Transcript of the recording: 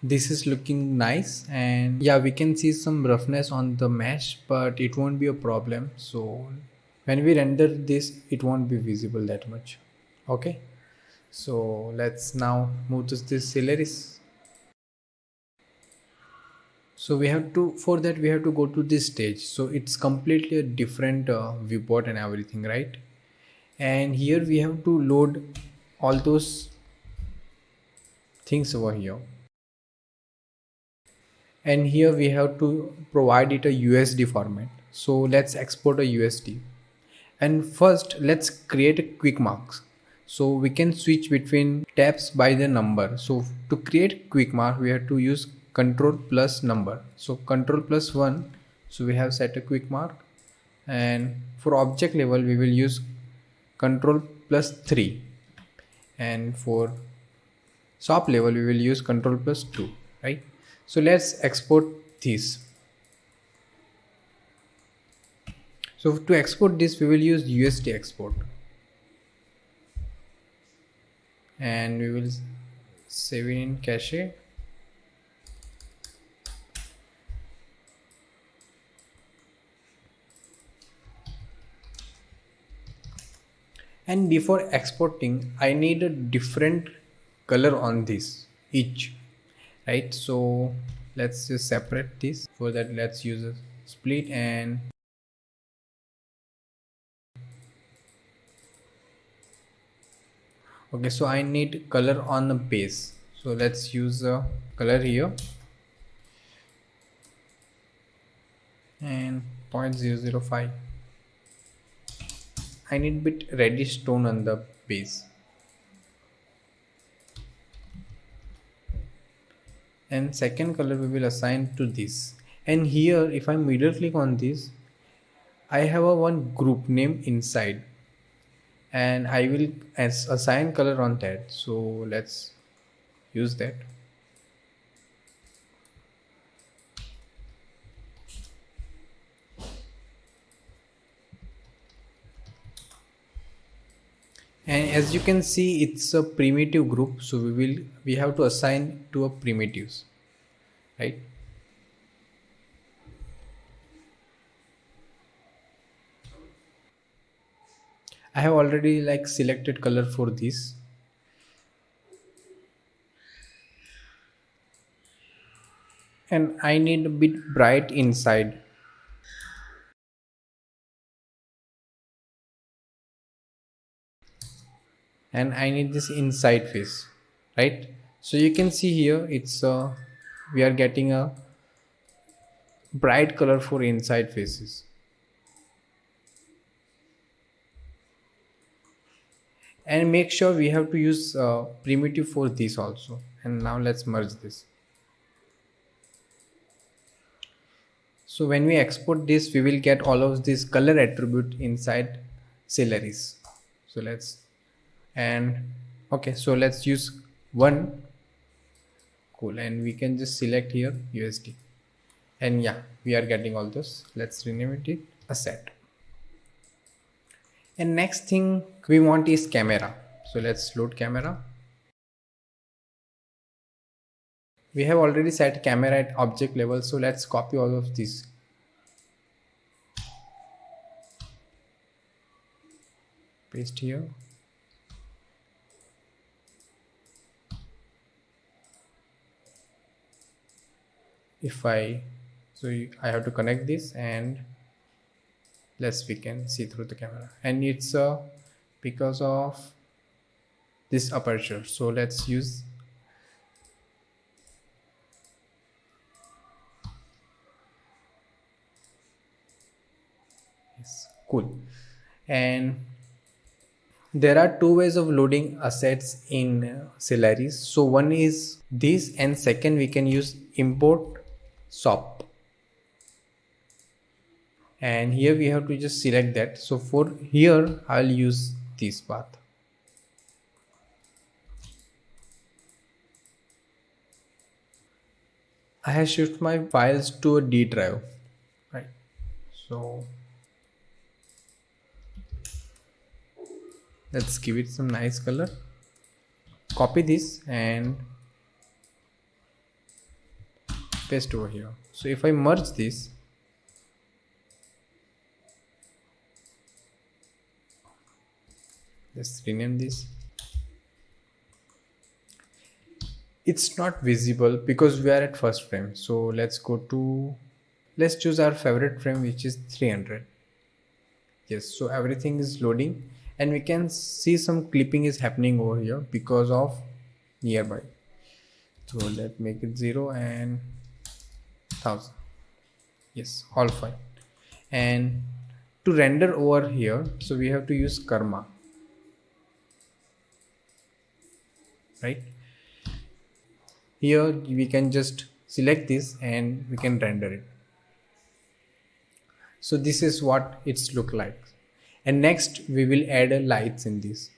This is looking nice, and yeah, we can see some roughness on the mesh, but it won't be a problem. So when we render this, it won't be visible that much. Okay, so let's now move to this Celeris. So we have to, for that we have to go to this stage. So it's completely a different viewport and everything, right? And here we have to load all those things over here. And here we have to provide it a USD format. So let's export a USD. And first let's create a quick marks. So we can switch between tabs by the number. So to create quick mark, we have to use control plus number. So control plus 1. So we have set a quick mark. And for object level, we will use control plus 3. And for shop level, we will use control plus 2, right? So let's export this. So to export this, we will use USD export, and we will save it in cache. And before exporting, I need a different color on this each, right? So let's just separate this. For that, let's use a split. And okay, so I need color on the base. So let's use a color here, and 0.005. I need bit reddish tone on the base. And second color we will assign to this. And here if I middle click on this, I have a one group name inside, and I will assign color on that. So let's use that. And as you can see, it's a primitive group, so we have to assign to a primitives, right? I have already like selected color for this. And I need a bit bright inside. And I need this inside face, right? So you can see here it's we are getting a bright color for inside faces. And make sure we have to use primitive for this also. And now let's merge this. So when we export this, we will get all of this color attribute inside Celeris. So let's, and okay, so let's use one. Cool. And we can just select here USD. And yeah, we are getting all those. Let's rename it asset. And next thing we want is camera. So let's load camera. We have already set camera at object level, so let's copy all of this. Paste here. If I, so I have to connect this, and we can see through the camera. And it's because of this aperture. So let's use yes. Cool. And there are two ways of loading assets in Celeris. So one is this, and second we can use import SOP. And here we have to just select that. So for here I'll use this path. I have shifted my files to a D drive, right? So let's give it some nice color. Copy this and paste over here. So if I merge this, let's rename this. It's not visible because we are at first frame. So let's go to, let's choose our favorite frame, which is 300. Yes, so everything is loading and we can see some clipping is happening over here because of nearby. So let's make it 0 and 1000. Yes, all fine. And to render over here, so we have to use Karma, right? Here we can just select this and we can render it. So this is what it's look like. And next we will add lights in this.